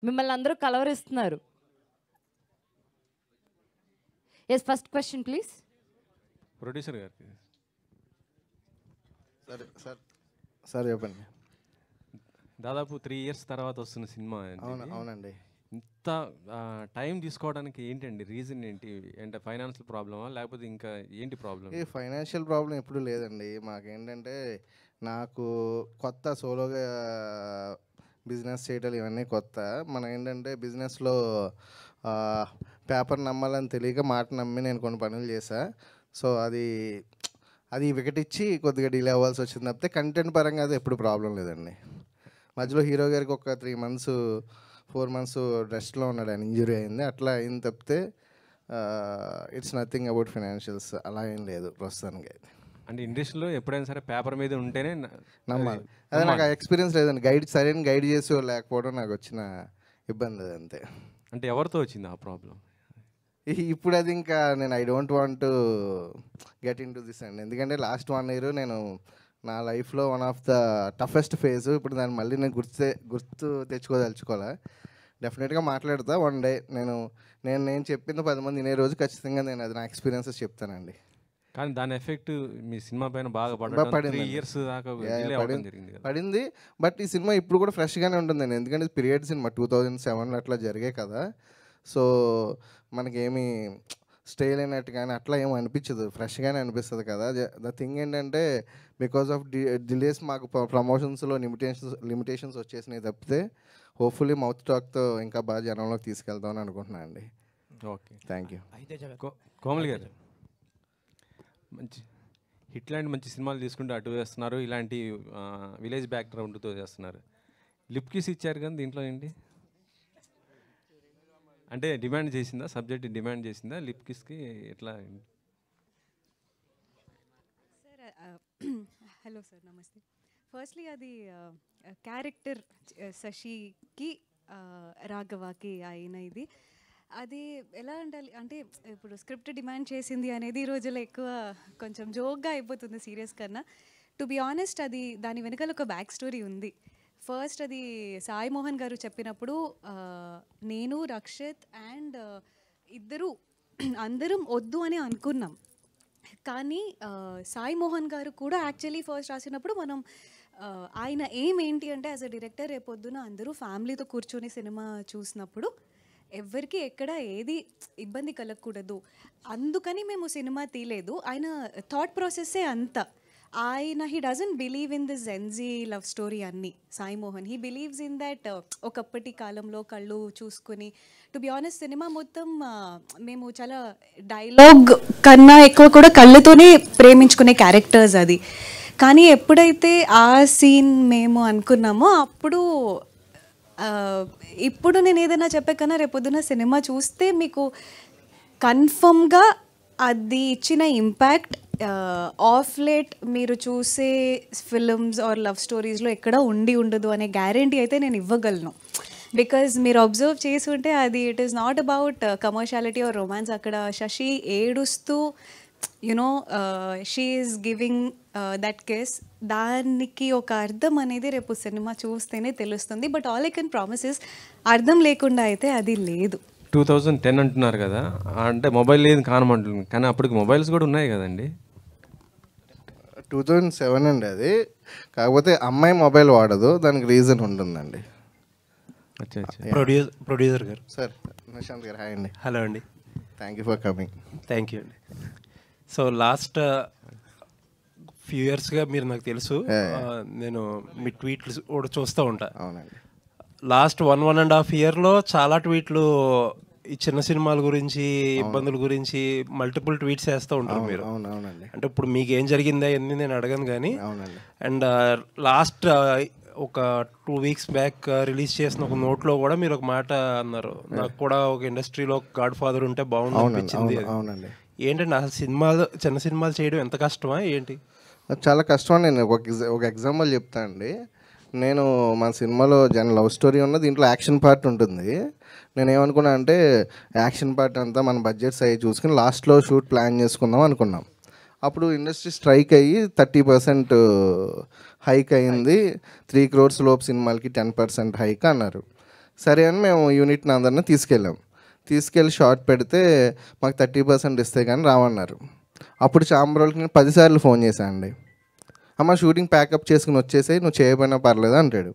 మిమ్మల్ని అందరూ కలవరిస్తున్నారు. Yes, first question please. Producer గారికి. సరే సార్, సార్ చెప్పండి. దాదాపు 3 years తర్వాత వస్తున్న సినిమా. అవునండి. ఇంత టైం తీసుకోవడానికి ఏంటండి రీజన్ ఏంటి? అంటే ఫైనాన్షియల్ ప్రాబ్లమా లేకపోతే ఇంకా ఏంటి ప్రాబ్లం? ఈ ఫైనాన్షియల్ ప్రాబ్లం ఎప్పుడు లేదండి. మాకేంటంటే నాకు కొత్త సోలోగా బిజినెస్ చేయడం ఇవన్నీ కొత్త. మనం ఏంటంటే బిజినెస్లో పేపర్ నమ్మాలని తెలియక మాట నమ్మి నేను కొన్ని పనులు చేశా. సో అది వికటిచ్చి కొద్దిగా డిలే అవ్వాల్సి వచ్చింది తప్పితే కంటెంట్ పరంగా అది ఎప్పుడు ప్రాబ్లం లేదండి. మధ్యలో హీరో గారికి ఒక 3 months 4 months రెస్ట్లో ఉన్నాడు, ఆయన ఇంజురీ అయింది. అట్లా అయింది తప్పితే ఇట్స్ నథింగ్ అబౌట్ ఫైనాన్షియల్స్, అలా ఏం లేదు ప్రస్తుతానికి. అంటే ఇండస్ట్రీలో ఎప్పుడైనా సరే పేపర్ మీద ఉంటేనే నమ్మాలి. అదే నాకు ఆ ఎక్స్పీరియన్స్ లేదండి. సరైన గైడ్ చేసి లేకపోవడం నాకు వచ్చిన ఇబ్బంది అది అంతే. అంటే ఎవరితో వచ్చింది ఆ ప్రాబ్లం? ఇప్పుడు అది ఇంకా నేను I don't want to get in to this అండి. ఎందుకంటే లాస్ట్ 1 year నేను నా లైఫ్లో one of the toughest phase. ఇప్పుడు దాన్ని మళ్ళీ నేను గుర్తు తెచ్చుకోదలుచుకోవాలా. డెఫినెట్గా మాట్లాడతా వన్ డే. నేను చెప్పింది 10 మంది వినే రోజు ఖచ్చితంగా నేను అది నా ఎక్స్పీరియన్సెస్ చెప్తానండి. కానీ దాని ఎఫెక్ట్ మీ సినిమా పైన బాగా పడింది. 3 years దాకా పడింది. బట్ ఈ సినిమా ఇప్పుడు కూడా ఫ్రెష్గానే ఉంటుందండి. ఎందుకంటే పీరియడ్ సినిమా 2007 అట్లా జరిగే కదా. సో మనకేమి స్టైల్ అయినట్టు కానీ అట్లా ఏమో అనిపించదు, ఫ్రెష్గానే అనిపిస్తుంది కదా. ద థింగ్ ఏంటంటే బికాస్ ఆఫ్ డిలేస్ మాకు ప్రమోషన్స్లో లిమిటేషన్స్ వచ్చేసినాయి తప్పితే హోప్ఫుల్లీ మౌత్ టాక్తో ఇంకా బాగా జనంలోకి తీసుకెళ్తామని అనుకుంటున్నాను అండి. Okay, thank you. కోమల్ గారు, మంచి హిట్ లాంటి మంచి సినిమాలు తీసుకుంటూ అటు వేస్తున్నారు, ఇలాంటి విలేజ్ బ్యాక్గ్రౌండ్తో చేస్తున్నారు. లిప్ కిస్ ఇచ్చారు కానీ దీంట్లో ఏంటి అంటే డిమాండ్ చేసిందా? సబ్జెక్ట్ డిమాండ్ చేసిందా లిప్ కిస్కి? ఎట్లా? సార్ హలో సార్, నమస్తే. ఫస్ట్లీ అది క్యారెక్టర్ శశికి రాఘవకి అయిన ఇది అది ఎలా ఉండాలి అంటే ఇప్పుడు స్క్రిప్ట్ డిమాండ్ చేసింది అనేది ఈ రోజుల్లో ఎక్కువ కొంచెం జోక్గా అయిపోతుంది సీరియస్ కన్నా. టు బి ఆనెస్ట్ అది దాని వెనకాల ఒక బ్యాక్ స్టోరీ ఉంది. ఫస్ట్ అది సాయి మోహన్ గారు చెప్పినప్పుడు నేను రక్షిత్ అండ్ అందరం వద్దు అని అనుకున్నాం. కానీ సాయి మోహన్ గారు కూడా యాక్చువల్లీ ఫస్ట్ రాసినప్పుడు మనం ఆయన ఏంటి అంటే యాజ్ అ డైరెక్టర్ రేపొద్దున అందరూ ఫ్యామిలీతో కూర్చొని సినిమా చూసినప్పుడు ఎవరికి ఎక్కడ ఏది ఇబ్బంది కలగకూడదు, అందుకని మేము సినిమా తీయలేదు. ఆయన థాట్ ప్రాసెస్సే అంతా. ఆయన he doesn't believe in this Gen Z love story అన్నీ. Sai Mohan he believes in that ఒకప్పటి కాలంలో కళ్ళు చూసుకొని. టు బి ఆనెస్ట్ సినిమా మొత్తం మేము చాలా డైలాగ్ కన్నా ఎక్కువ కూడా కళ్ళతోనే ప్రేమించుకునే క్యారెక్టర్స్ అది. కానీ ఎప్పుడైతే ఆ సీన్ మేము అనుకున్నామో అప్పుడు ఇప్పుడు నేను ఏదైనా చెప్పే కన్నా రేపొద్దున సినిమా చూస్తే మీకు కన్ఫర్మ్గా అది ఇచ్చిన ఇంపాక్ట్ ఆఫ్ లేట్ మీరు చూసే ఫిల్మ్స్ ఆర్ లవ్ స్టోరీస్లో ఎక్కడ ఉండదు అనే గ్యారంటీ అయితే నేను ఇవ్వగలను. బికాజ్ మీరు అబ్జర్వ్ చేసి ఉంటే అది it is not about commerciality are romance. అక్కడ శశి ఏడుస్తూ you know she is giving that case, దానికి ఒక అర్థం అనేది రేపు సినిమా చూస్తేనే తెలుస్తుంది. But all I can promise is అర్థం లేకుండా అయితే అది లేదు. 2010 అంటున్నారు కదా, అంటే మొబైల్ లేదు కానమంటుంది, కానీ అప్పటికి మొబైల్స్ కూడా ఉన్నాయి కదండి. 2007 అండి అది. కాకపోతే అమ్మాయి మొబైల్ వాడదు, దానికి రీజన్ ఉంటుందండి. ప్రొడ్యూసర్ గారు. సార్ నిశాంత్ గారు, హాయ్ అండి. హలో అండి. Thank you for coming. Thank you అండి. సో లాస్ట్ ఫ్యూ ఇయర్స్గా మీరు నాకు తెలుసు, నేను మీ ట్వీట్లు కూడా చూస్తూ ఉంటా. అవునండి. లాస్ట్ 1.5 yearలో చాలా ట్వీట్లు ఈ చిన్న సినిమాల గురించి, ఇబ్బందుల గురించి మల్టిపుల్ ట్వీట్స్ వేస్తూ ఉంటారు మీరు. అవునవునండి. అంటే ఇప్పుడు మీకు ఏం జరిగిందా అని నేను అడగను కానీ. అవునండి. అండ్ లాస్ట్ ఒక 2 weeks బ్యాక్ రిలీజ్ చేసిన ఒక నోట్లో కూడా మీరు ఒక మాట అన్నారు, నాకు కూడా ఒక ఇండస్ట్రీలో గాడ్ ఫాదర్ ఉంటే బాగుంది అనిపించింది. అవునండి. ఏంటంటే అసలు చిన్న సినిమాలు చేయడం ఎంత కష్టమా ఏంటి? చాలా కష్టం. నేను ఒక ఎగ్జాంపుల్ చెప్తా అండి. నేను మా సినిమాలో లవ్ స్టోరీ ఉన్న దీంట్లో యాక్షన్ పార్ట్ ఉంటుంది. నేను ఏమనుకున్నా అంటే యాక్షన్ పార్ట్ అంతా మన బడ్జెట్స్ అయ్యి చూసుకుని లాస్ట్లో షూట్ ప్లాన్ చేసుకుందాం అనుకున్నాం. అప్పుడు ఇండస్ట్రీ స్ట్రైక్ అయ్యి 30% హైక్ అయింది. 3 crores లోపు సినిమాలకి 10% హైక్ అన్నారు. సరే అని మేము యూనిట్ని అందరిని తీసుకెళ్ళి షార్ట్ పెడితే మాకు 30% ఇస్తే కానీ రావన్నారు. అప్పుడు చాంబరోళ్ళకి నేను 10 సార్లు ఫోన్ చేశాను అండి. అమ్మ షూటింగ్ ప్యాకప్ చేసుకుని వచ్చేసి నువ్వు చేయకపోయినా పర్లేదు అంటాడు.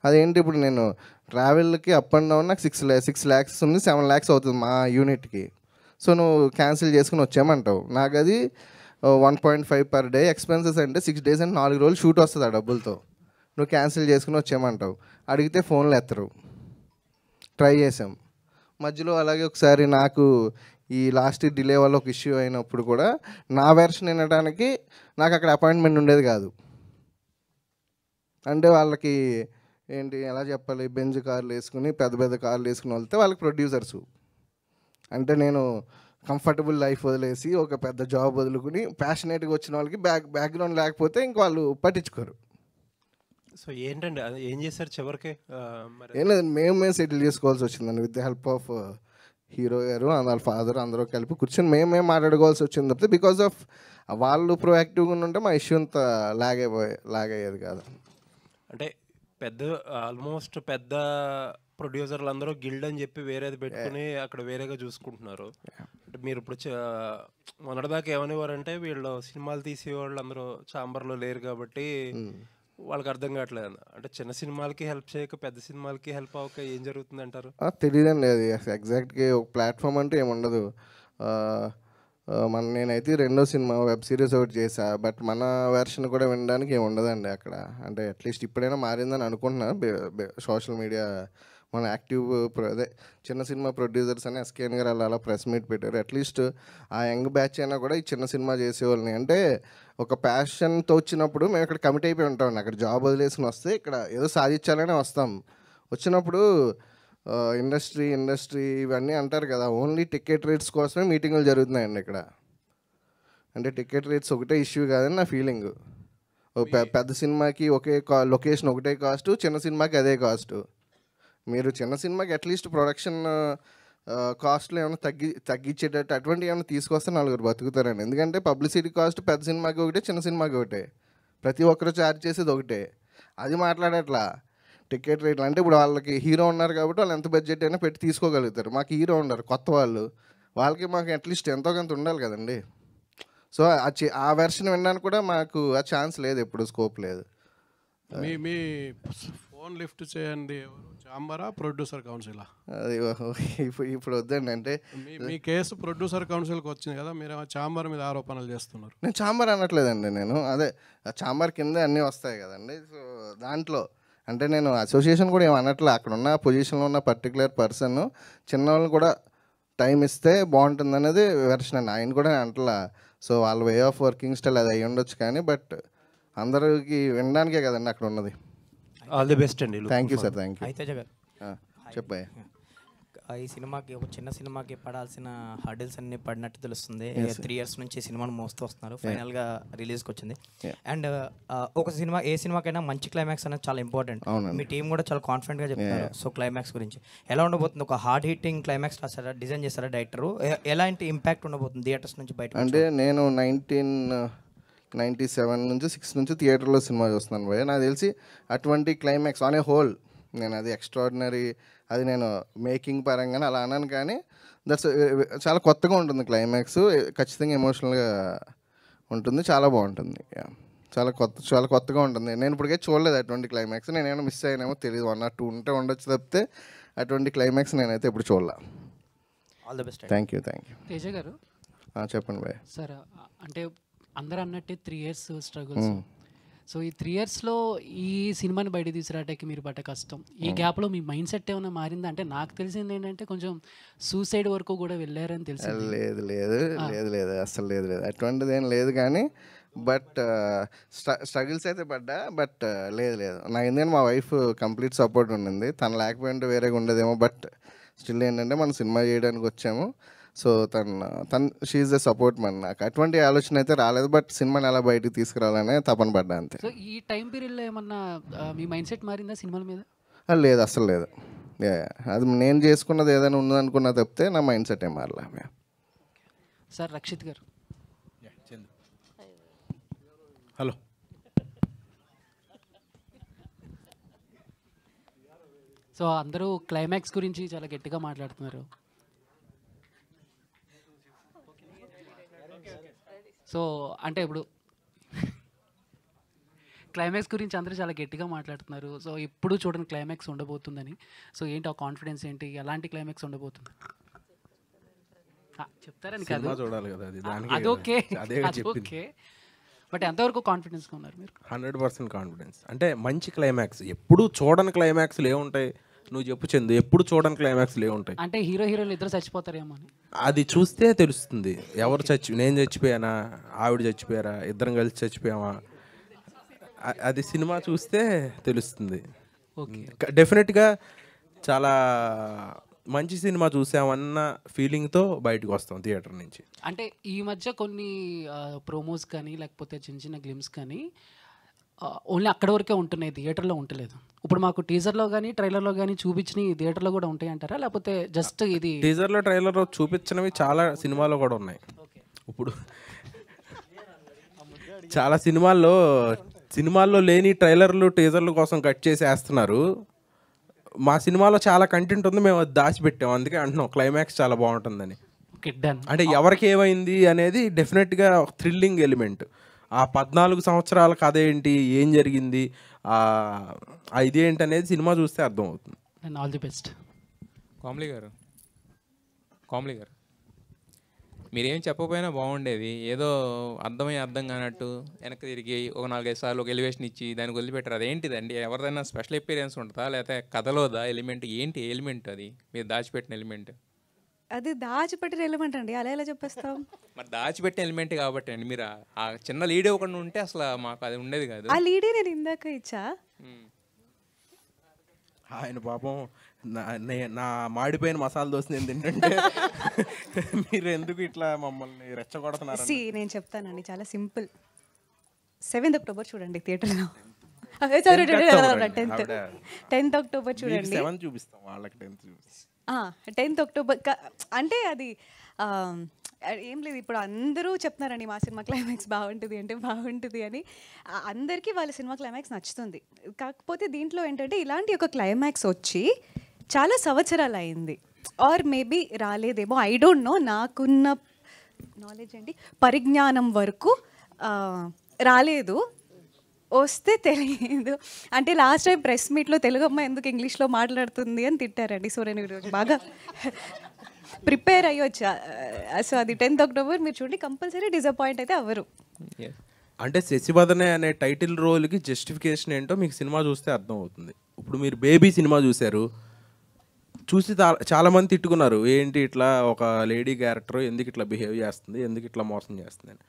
అదేంటి ఇప్పుడు నేను ట్రావెల్కి అప్ అండ్ డౌన్ నాకు 6 lakhs ఉంది, 7 lakhs అవుతుంది మా యూనిట్కి. సో నువ్వు క్యాన్సిల్ చేసుకుని వచ్చామంటావు. నాకు అది 1.5 per day ఎక్స్పెన్సెస్ అంటే 6 days అంటే 4 రోజులు షూట్ వస్తుంది ఆ డబ్బులతో. నువ్వు క్యాన్సిల్ చేసుకుని వచ్చామంటావు. అడిగితే ఫోన్లు ఎత్తరు. ట్రై చేసాం. మధ్యలో అలాగే ఒకసారి నాకు ఈ లాస్ట్ డిలే వల్ల ఒక ఇష్యూ అయినప్పుడు కూడా నా వెర్షన్ వినడానికి నాకు అక్కడ అపాయింట్మెంట్ ఉండేది కాదు. అంటే వాళ్ళకి ఏంటి ఎలా చెప్పాలి, బెంజ్ కార్లు వేసుకుని పెద్ద కార్లు వేసుకుని వెళ్తే వాళ్ళకి ప్రొడ్యూసర్సు. అంటే నేను కంఫర్టబుల్ లైఫ్ వదిలేసి ఒక పెద్ద జాబ్ వదులుకుని ప్యాషనేట్గా వచ్చిన వాళ్ళకి బ్యాక్గ్రౌండ్ లేకపోతే ఇంక వాళ్ళు పట్టించుకోరు. సో ఏంటండి అది ఏం చేశారు చివరికి? ఏం లేదు, మేము సెటిల్ చేసుకోవాల్సి వచ్చిందండి with the help of hero గారు వాళ్ళ ఫాదర్ అందరూ కలిపి కూర్చొని మేమే మాట్లాడుకోవాల్సి వచ్చింది తప్పితే బికాస్ ఆఫ్ వాళ్ళు ప్రొయాక్టివ్గా ఉంటే మా ఇష్యూ అంత లాగ్ అయ్యేది కాదు. అంటే ఆల్మోస్ట్ పెద్ద ప్రొడ్యూసర్లు అందరూ గిల్డ్ అని చెప్పి వేరేది పెట్టుకుని అక్కడ వేరేగా చూసుకుంటున్నారు. అంటే మీరు ఇప్పుడు మొన్నటిదాకా ఏమనేవారంటే వీళ్ళు సినిమాలు తీసేవాళ్ళు అందరూ చాంబర్లో లేరు కాబట్టి వాళ్ళకి అర్థం కావట్లేదు. అంటే చిన్న సినిమాలకి హెల్ప్ చేయక పెద్ద సినిమాలకి హెల్ప్ అవ్వక ఏం జరుగుతుంది అంటారు? తెలియదండి, అది ఎగ్జాక్ట్గా ఒక ప్లాట్ఫామ్ అంటే ఏముండదు. నేనైతే 2వ సినిమా వెబ్ సిరీస్ ఒకటి చేశా, బట్ మన వెర్షన్ కూడా వినడానికి ఏమి ఉండదండి అక్కడ. అంటే అట్లీస్ట్ ఇప్పుడైనా మారిందని అనుకుంటున్నా. సోషల్ మీడియా మన యాక్టివ్ అదే చిన్న సినిమా ప్రొడ్యూసర్స్ అని ఎస్కేఎన్ గారు అలా ప్రెస్ మీట్ పెట్టారు. అట్లీస్ట్ ఆ యంగ్ బ్యాచ్ అయినా కూడా ఈ చిన్న సినిమా చేసేవాళ్ళని అంటే ఒక ప్యాషన్తో వచ్చినప్పుడు మేము ఇక్కడ కమిట్ అయిపోయి ఉంటామండి. అక్కడ జాబ్ వదిలేసుకుని వస్తే ఇక్కడ ఏదో సాధించాలనే వస్తాం. వచ్చినప్పుడు ఇండస్ట్రీ ఇవన్నీ అంటారు కదా, ఓన్లీ టికెట్ రేట్స్ కోసమే మీటింగులు జరుగుతున్నాయండి ఇక్కడ. అంటే టికెట్ రేట్స్ ఒకటే ఇష్యూ కాదని నా ఫీలింగ్. పెద్ద సినిమాకి ఒకే లొకేషన్ ఒకటే కాస్ట్, చిన్న సినిమాకి అదే కాస్ట్. మీరు చిన్న సినిమాకి అట్లీస్ట్ ప్రొడక్షన్ కాస్ట్లో ఏమైనా తగ్గించేటట్టు అటువంటి ఏమైనా తీసుకొస్తే 4 బతుకుతారండి. ఎందుకంటే పబ్లిసిటీ కాస్ట్ పెద్ద సినిమాకి ఒకటే, చిన్న సినిమాకి ఒకటే, ప్రతి ఒక్కరు ఛార్జ్ చేసేది ఒకటే. అది మాట్లాడట్లా టికెట్ రేట్లు. అంటే ఇప్పుడు వాళ్ళకి హీరో ఉన్నారు కాబట్టి వాళ్ళు ఎంత బడ్జెట్ అయినా పెట్టి తీసుకోగలుగుతారు. మాకు హీరో ఉన్నారు కొత్త వాళ్ళకి మాకు అట్లీస్ట్ ఎంతో కొంత ఉండాలి కదండి. సో ఆ వెర్షన్ వినడానికి కూడా మాకు ఆ ఛాన్స్ లేదు, ఎప్పుడు స్కోప్ లేదు. మీ ఫోన్ లిఫ్ట్ చేయండి. చాంబరా ప్రొడ్యూసర్ కౌన్సిలా? అది ఇప్పుడు వద్దండి. అంటే మీ కేసు ప్రొడ్యూసర్ కౌన్సిల్కి వచ్చింది కదా, మీరు చాంబర్ మీద ఆరోపణలు చేస్తున్నారు. నేను చాంబర్ అనట్లేదండి. నేను అదే చాంబర్ కింద అన్నీ వస్తాయి కదండి. సో దాంట్లో అంటే నేను అసోసియేషన్ కూడా ఏమి అనట్లే. అక్కడ ఉన్న పొజిషన్లో ఉన్న పర్టికులర్ పర్సన్ చిన్నవాళ్ళు కూడా టైం ఇస్తే బాగుంటుంది అనేది వెర్షన్ అండి. ఆయన కూడా అంటలా. సో వాళ్ళ వే ఆఫ్ వర్కింగ్ స్టైల్ అది అయ్యి ఉండొచ్చు కానీ బట్ అందరికి వినడానికే కదండి అక్కడ ఉన్నది. ఆల్ ది బెస్ట్ అండి. Thank you sir. Thank you. అయితే జగన్ చెప్పాయి ఈ సినిమాకి ఒక చిన్న సినిమాకి పడాల్సిన హర్డిల్స్ అన్ని పడినట్టు తెలుస్తుంది. 3 years నుంచి సినిమాను మోస్తూ వస్తున్నారు, ఫైనల్గా రిలీజ్కి వచ్చింది. అండ్ ఒక సినిమా ఏ సినిమాకైనా మంచి క్లైమాక్స్ అనేది చాలా ఇంపార్టెంట్. మీ టీం కూడా చాలా కాన్ఫిడెంట్గా చెప్తున్నారు. సో క్లైమాక్స్ గురించి ఎలా ఉండబోతుంది? ఒక హార్డ్ హిట్టింగ్ క్లైమాక్స్ రాసారా, డిజైన్ చేస్తారా డైరెక్టరు? ఎలాంటి ఇంపాక్ట్ ఉండబోతుంది థియేటర్స్ నుంచి బయట? అంటే నేను 1997 నుంచి 6 నుంచి థియేటర్లో సినిమా చూస్తున్నాను భయ్య. నాకు తెలిసి అటువంటి క్లైమాక్స్ ఆన్ ఏ హోల్ నేను అది ఎక్స్ట్రాడినరీ అది నేను మేకింగ్ పరంగానే అలా అన్నాను కానీ దట్స్ చాలా కొత్తగా ఉంటుంది క్లైమాక్స్. ఖచ్చితంగా ఎమోషనల్గా ఉంటుంది, చాలా బాగుంటుంది. చాలా కొత్తగా ఉంటుంది. నేను ఇప్పటికే చూడలేదు అటువంటి క్లైమాక్స్. నేనేమో మిస్ అయినామో తెలియదు. 1 or 2 ఉంటే ఉండొచ్చు తప్పితే అటువంటి క్లైమాక్స్ నేనైతే ఇప్పుడు చూడలే. All the best. Thank you. Teja గారు చెప్పండి భయ్య. సార్, అంటే అందరూ అన్నట్టే 3 years స్ట్రగుల్స్. సో ఈ 3 yearsలో ఈ సినిమాని బయట తీసుకురావడానికి మీరు పడ్డ కష్టం, ఈ గ్యాప్లో మీ మైండ్ సెట్ ఏమైనా మారిందా? అంటే నాకు తెలిసింది ఏంటంటే కొంచెం సూసైడ్ వరకు కూడా వెళ్ళారని తెలిసింది. లేదు అసలు లేదు అటువంటిది ఏం లేదు కానీ బట్ స్ట్రగుల్స్ అయితే పడ్డా. బట్ లేదు నాకు ఎందుకంటే మా వైఫ్ కంప్లీట్ సపోర్ట్ ఉండింది. తను లేకపోయింటే వేరేగా ఉండదేమో. బట్ స్టిల్ ఏంటంటే మనం సినిమా చేయడానికి వచ్చాము. సో తను షీఈ్ ద సపోర్ట్ మన. నాకు అటువంటి ఆలోచన అయితే రాలేదు. బట్ సినిమాని ఎలా బయటకు తీసుకురావాలనే తపన పడ్డా అంతే. సో ఈ టైం పీరియడ్లో ఏమన్నా మీ మైండ్ సెట్ మారిందా సినిమాల మీద? లేదు అసలు లేదు. అది నేను చేసుకున్నది ఏదైనా ఉందనుకున్నా తప్పితే నా మైండ్ సెట్ ఏం మారలే. సార్ రక్షిత్ గారు. హలో. సో అందరూ క్లైమాక్స్ గురించి చాలా గట్టిగా మాట్లాడుతున్నారు. సో అంటే ఇప్పుడు క్లైమాక్స్ గురించి అందరూ చాలా గట్టిగా మాట్లాడుతున్నారు. సో ఇప్పుడు చూడండి క్లైమాక్స్ ఉండబోతుందని. సో ఏంటి ఆ కాన్ఫిడెన్స్ ఏంటి, ఎలాంటి క్లైమాక్స్ ఉండబోతుంది చెప్తారని కాదు, చూడాలి కదా అదొకే అదొకే, బట్ ఎంతవరకు కాన్ఫిడెన్స్గా ఉన్నారు మీరు? 100% కాన్ఫిడెన్స్. అంటే మంచి క్లైమాక్స్, ఎప్పుడు చూడని క్లైమాక్స్లు ఏముంటాయి నువ్వు చెప్పు చందు, ఎప్పుడు చూడని క్లైమాక్స్లు ఏముంటాయి? అంటే హీరోలు ఇద్దరు చచ్చిపోతారేమో అని. అది చూస్తే తెలుస్తుంది ఎవరు నేను చచ్చిపోయానా, ఆవిడ చచ్చిపోయారా, ఇద్దరం కలిసి చచ్చిపోయామా, అది సినిమా చూస్తే తెలుస్తుంది. డెఫినెట్గా చాలా మంచి సినిమా చూసామన్న ఫీలింగ్తో బయటకు వస్తాం థియేటర్ నుంచి. అంటే ఈ మధ్య కొన్ని ప్రోమోస్ కానీ లేకపోతే చిన్న చిన్న గ్లిమ్స్ కానీ ఓన్లీ అక్కడ వరకే ఉంటున్నాయి, థియేటర్లో ఉంటలేదు. ఇప్పుడు మాకు టీజర్లో కానీ ట్రైలర్లో కానీ చూపించినవి థియేటర్లో కూడా ఉంటాయి అంటారా, లేకపోతే జస్ట్ ఇది టీజర్లో ట్రైలర్లో చూపించినవి చాలా సినిమాలో కూడా ఉన్నాయి. ఇప్పుడు చాలా సినిమాల్లో లేని ట్రైలర్లు టీజర్ల కోసం కట్ చేసి వేస్తున్నారు. మా సినిమాలో చాలా కంటెంట్ ఉంది, మేము అది దాచిపెట్టాం, అందుకే అంటున్నాం క్లైమాక్స్ చాలా బాగుంటుందని. అంటే ఎవరికి ఏమైంది అనేది డెఫినెట్గా థ్రిల్లింగ్ ఎలిమెంట్. ఆ 14 సంవత్సరాల కథ ఏంటి, ఏం జరిగింది, ఇదేంటి అనేది సినిమా చూస్తే అర్థమవుతుంది. All the best. కామ్లీ గారు మీరేం చెప్పకపోయినా బాగుండేది, ఏదో అర్థం కానట్టు వెనక్కి తిరిగి ఒక 4-5 సార్లు ఒక ఎలివేషన్ ఇచ్చి దానికి వదిలిపెట్టారు. అదేంటిదండి? ఎవరిదైనా స్పెషల్ ఎక్స్పీరియన్స్ ఉంటుందా, లేకపోతే కథలోదా ఎలిమెంట్? ఏంటి ఎలిమెంట్ అది మీరు దాచిపెట్టిన ఎలిమెంట్? అది దాచిపెట్టిన ఎలిమెంట్ అండి, అలా ఎలా చెప్పేస్తాం? మరి దాచిపెట్టిన ఎలిమెంట్ కాబట్టి అండి, మీరు ఆ చిన్న లీడ్ ఇవ్వకుండా ఉంటే అసలు మాకు అది ఉండేది కాదు. ఆ లీడే నేను ఇందాక ఇచ్చా. ఆయన పాపం నా మాడిపోయిన మసాలా దోశ నేను తింటుంటే మీరు ఎందుకు ఇట్లా మమ్మల్ని రెచ్చగొడుతున్నారు? నేను చెప్తానండి, చాలా సింపుల్. 7th అక్టోబర్ చూడండి థియేటర్లో. 10th అక్టోబర్ చూడండి. 7 చూపిస్తాం వాళ్ళకి, 10th చూపిస్తాం. 10th అక్టోబర్ అంటే అది ఏం లేదు. ఇప్పుడు అందరూ చెప్తున్నారండి మా సినిమా క్లైమాక్స్ బాగుంటుంది అంటే బాగుంటుంది అని. అందరికీ వాళ్ళ సినిమా క్లైమాక్స్ నచ్చుతుంది. కాకపోతే దీంట్లో ఏంటంటే ఇలాంటి ఒక క్లైమాక్స్ వచ్చి చాలా సంవత్సరాలు అయింది, ఆర్ మేబీ రాలేదేమో, ఐ డోంట్ నో. నాకున్న నాలెడ్జ్ ఏంటి, పరిజ్ఞానం వరకు రాలేదు, వస్తే తెలియదు. అంటే లాస్ట్ టైం ప్రెస్ మీట్లో తెలుగు అమ్మాయి ఎందుకు ఇంగ్లీష్లో మాట్లాడుతుంది అని తిట్టారండి. సో నేను ఈరోజు బాగా ప్రిపేర్ అయ్యొచ్చా. సో అది 10th అక్టోబర్ మీరు చూడండి, కంపల్సరీ డిసప్పాయింట్ అయితే అవ్వరు. అంటే శశివదనే అనే టైటిల్ రోల్కి జస్టిఫికేషన్ ఏంటో మీకు సినిమా చూస్తే అర్థమవుతుంది. ఇప్పుడు మీరు బేబీ సినిమా చూసి చాలామంది తిట్టుకున్నారు, ఏంటి ఇట్లా ఒక లేడీ క్యారెక్టర్ ఎందుకు ఇట్లా బిహేవ్ చేస్తుంది, ఎందుకు ఇట్లా మోసం చేస్తుంది అని.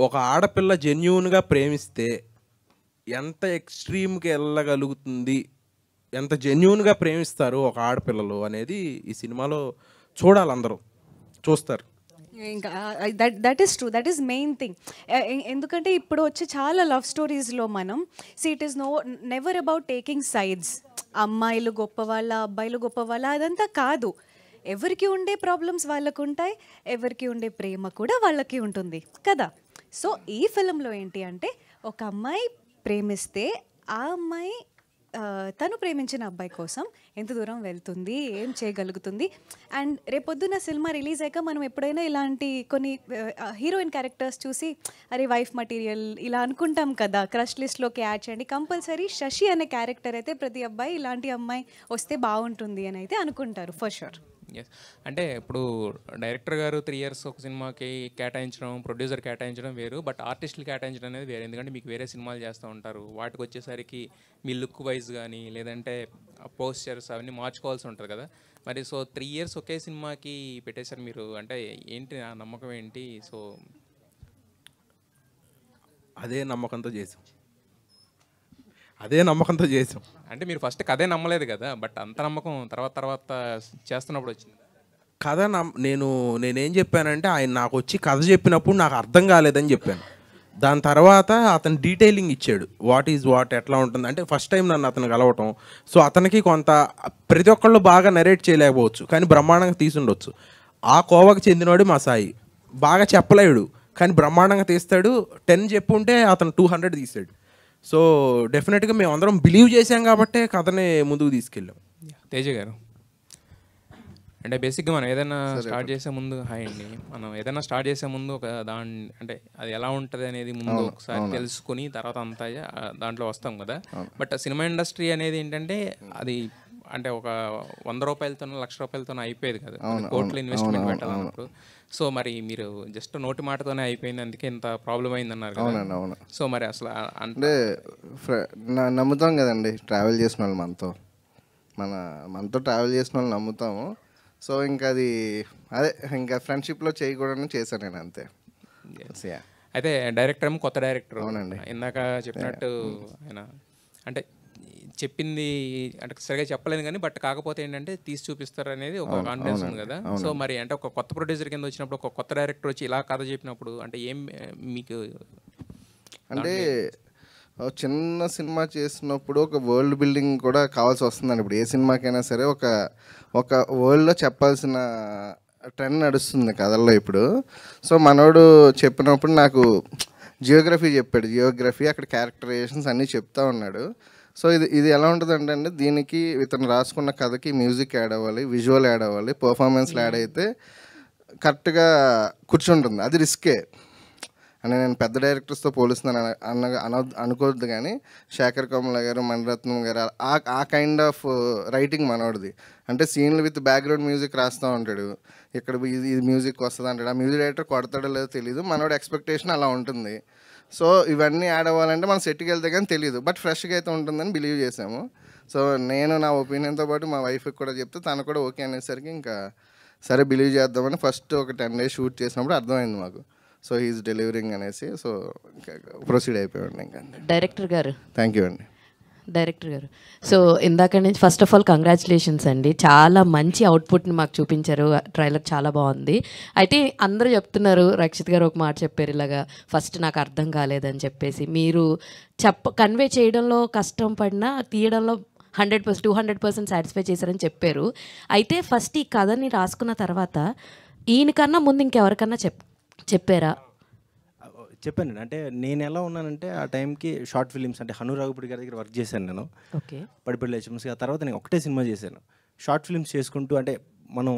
ఒక ఆడపిల్ల జెన్యూన్గా ప్రేమిస్తే ఎంత ఎక్స్ట్రీమ్కి వెళ్ళగలుగుతుంది, ఎంత జెన్యూన్గా ప్రేమిస్తారు ఒక ఆడపిల్లలు అనేది ఈ సినిమాలో చూడాలి, అందరూ చూస్తారు. ఇంకా that is true, that is main thing. ఎందుకంటే ఇప్పుడు వచ్చే చాలా లవ్ స్టోరీస్లో మనం it is never about taking sides. అమ్మాయిలు గొప్పవాళ్ళ, అబ్బాయిలు గొప్పవాళ్ళ, అదంతా కాదు. ఎవరికి ఉండే ప్రాబ్లమ్స్ వాళ్ళకు ఉంటాయి, ఎవరికి ఉండే ప్రేమ కూడా వాళ్ళకి ఉంటుంది కదా. సో ఈ ఫిలింలో ఏంటి అంటే ఒక అమ్మాయి ప్రేమిస్తే ఆ అమ్మాయి తను ప్రేమించిన అబ్బాయి కోసం ఎంత దూరం వెళ్తుంది, ఏం చేయగలుగుతుంది. అండ్ రేపొద్దున సినిమా రిలీజ్ అయ్యాక మనం ఎప్పుడైనా ఇలాంటి కొన్ని హీరోయిన్ క్యారెక్టర్స్ చూసి అరే వైఫ్ మటీరియల్ ఇలా అనుకుంటాం కదా, క్రష్ లిస్ట్లోకి యాడ్ చేయండి. కంపల్సరీ శశి అనే క్యారెక్టర్ అయితే ప్రతి అబ్బాయి ఇలాంటి అమ్మాయి వస్తే బాగుంటుంది అని అయితే అనుకుంటారు ఫర్ షూర్. ఎస్, అంటే ఇప్పుడు డైరెక్టర్ గారు 3 years ఒక సినిమాకి కేటాయించడం, ప్రొడ్యూసర్ కేటాయించడం వేరు, బట్ ఆర్టిస్టులు కేటాయించడం అనేది వేరే. ఎందుకంటే మీకు వేరే సినిమాలు చేస్తూ ఉంటారు, వాటికి వచ్చేసరికి మీ లుక్ వైజ్ కానీ లేదంటే పోస్చర్స్ అవన్నీ మార్చుకోవాల్సి ఉంటుంది కదా. మరి సో 3 years ఒకే సినిమాకి పెట్టేశారు మీరు, అంటే ఏంటి ఆ నమ్మకం ఏంటి? సో అదే నమ్మకంతో చేసాం. అంటే మీరు ఫస్ట్ కథే నమ్మలేదు కదా, బట్ అంత నమ్మకం తర్వాత చేస్తున్నప్పుడు వచ్చింది. కథ నేనేం చెప్పానంటే ఆయన నాకు వచ్చి కథ చెప్పినప్పుడు నాకు అర్థం కాలేదని చెప్పాను. దాని తర్వాత అతను డీటెయిలింగ్ ఇచ్చాడు, వాట్ ఈజ్ వాట్, ఎట్లా ఉంటుంది. అంటే ఫస్ట్ టైం నన్ను అతను కలవటం, సో అతనికి కొంత ప్రతి ఒక్కళ్ళు బాగా నరేట్ చేయలేకపోవచ్చు, కానీ బ్రహ్మాండంగా తీసుండొచ్చు. ఆ కోవకు చెందినవాడు మా సాయి. బాగా చెప్పలేడు కానీ బ్రహ్మాండంగా తీస్తాడు. 10 చెప్పుంటే అతను 200 తీసాడు. సో డెఫినెట్గా మేము అందరం బిలీవ్ చేసాం కాబట్టే కథని ముందుకు తీసుకెళ్ళాం. తేజ గారు, అంటే బేసిక్గా మనం ఏదైనా స్టార్ట్ చేసే ముందు హాయ్ అండి, మనం ఏదైనా స్టార్ట్ చేసే ముందు ఒక అంటే అది ఎలా ఉంటుంది అనేది ముందు ఒకసారి తెలుసుకుని తర్వాత అంతా దాంట్లో వస్తాం కదా. బట్ సినిమా ఇండస్ట్రీ అనేది ఏంటంటే అది అంటే ఒక 100 రూపాయలతోనో 1,00,000 రూపాయలతోనో అయిపోయేది కదా, కోట్లు ఇన్వెస్ట్మెంట్ పెట్టాలన్నప్పుడు. సో మరి మీరు జస్ట్ నోటి మాటతోనే అయిపోయింది, అందుకే ఇంత ప్రాబ్లం అయింది అన్నారు కదా. సో మరి అసలు అంటే నమ్ముతాం కదండి ట్రావెల్ చేసిన వాళ్ళు మనతో ట్రావెల్ చేసిన వాళ్ళు నమ్ముతాము. సో ఇంకా అది అదే ఇంకా ఫ్రెండ్షిప్లో చేయకూడదని చేశాను నేను అంతే. అయితే డైరెక్టర్ ఏమో కొత్త డైరెక్టర్. అవునండి, ఇందాక చెప్పినట్టు ఆయన అంటే చెప్పింది అంటే సరిగా చెప్పలేదు కానీ బట్ కాకపోతే ఏంటంటే తీసి చూపిస్తారు అనేది ఒక కాన్ఫిడెన్స్ ఉంది కదా. సో మరి అంటే ఒక కొత్త ప్రొడ్యూసర్ కింద వచ్చినప్పుడు ఒక కొత్త డైరెక్టర్ వచ్చి ఇలా కథ చెప్పినప్పుడు అంటే ఏం మీకు అంటే చిన్న సినిమా చేసినప్పుడు ఒక వరల్డ్ బిల్డింగ్ కూడా కావాల్సి వస్తుందండి. ఇప్పుడు ఏ సినిమాకైనా సరే ఒక వరల్డ్లో చెప్పాల్సిన ట్రెండ్ నడుస్తుంది కథల్లో ఇప్పుడు. సో మనోడు చెప్పినప్పుడు నాకు జియోగ్రఫీ చెప్పాడు, జియోగ్రఫీ అక్కడ క్యారెక్టరైజేషన్స్ అన్నీ చెప్తా ఉన్నాడు. సో ఇది ఎలా ఉంటుందంటే అండి, దీనికి ఇతను రాసుకున్న కథకి మ్యూజిక్ యాడ్ అవ్వాలి, విజువల్ యాడ్ అవ్వాలి, పర్ఫార్మెన్స్లు యాడ్ అయితే కరెక్ట్గా కూర్చుంటుంది. అది రిస్కే అని నేను పెద్ద డైరెక్టర్స్తో పోలుస్తున్నాను అనుకోవద్దు కానీ శేఖర్ కమల గారు, మణిరత్నం గారు ఆ కైండ్ ఆఫ్ రైటింగ్ మనోడిది. అంటే సీన్లు విత్ బ్యాక్గ్రౌండ్ మ్యూజిక్ రాస్తూ ఉంటాడు, ఇక్కడ ఇది మ్యూజిక్ వస్తుంది అంటాడు. ఆ మ్యూజిక్ డైరెక్టర్ కొడతాడో లేదో తెలియదు, మనోడి ఎక్స్పెక్టేషన్ అలా ఉంటుంది. సో ఇవన్నీ యాడ్ అవ్వాలంటే మనం సెట్కి వెళ్తే కానీ తెలియదు, బట్ ఫ్రెష్గా అయితే ఉంటుందని బిలీవ్ చేసాము. సో నేను నా ఒపీనియన్తో పాటు మా వైఫ్కి కూడా చెప్తే తను కూడా ఓకే అనేసరికి ఇంకా సరే బిలీవ్ చేద్దామని ఫస్ట్ ఒక 10 days షూట్ చేసినప్పుడు అర్థమైంది మాకు. సో హీఈస్ డెలివరింగ్ అనేసి సో ప్రొసీడ్ అయిపోయాడు ఇంకా. డైరెక్టర్ గారు థ్యాంక్ యూ అండి. డైరెక్టర్ గారు, సో ఇందాక నుంచి ఫస్ట్ ఆఫ్ ఆల్ కంగ్రాచులేషన్స్ అండి, చాలా మంచి అవుట్పుట్ని మాకు చూపించారు. ట్రైలర్ చాలా బాగుంది. అయితే అందరూ చెప్తున్నారు, రక్షిత్ గారు ఒక మాట చెప్పారు ఇలాగా ఫస్ట్ నాకు అర్థం కాలేదని చెప్పేసి. మీరు కన్వే చేయడంలో కష్టం పడినా తీయడంలో 100% 200% సాటిస్ఫై చేశారని చెప్పారు. అయితే ఫస్ట్ ఈ కథని రాసుకున్న తర్వాత ఈయనకన్నా ముందు ఇంకెవరికన్నా చెప్పారా? చెప్పానండి. అంటే నేను ఎలా ఉన్నానంటే ఆ టైంకి షార్ట్ ఫిలిమ్స్ అంటే హను రాఘుపతి గారి దగ్గర వర్క్ చేశాను నేను. Okay, Padipalli HMS. ఆ తర్వాత నేను ఒకటే సినిమా చేశాను షార్ట్ ఫిలిమ్స్ చేసుకుంటూ. అంటే మనం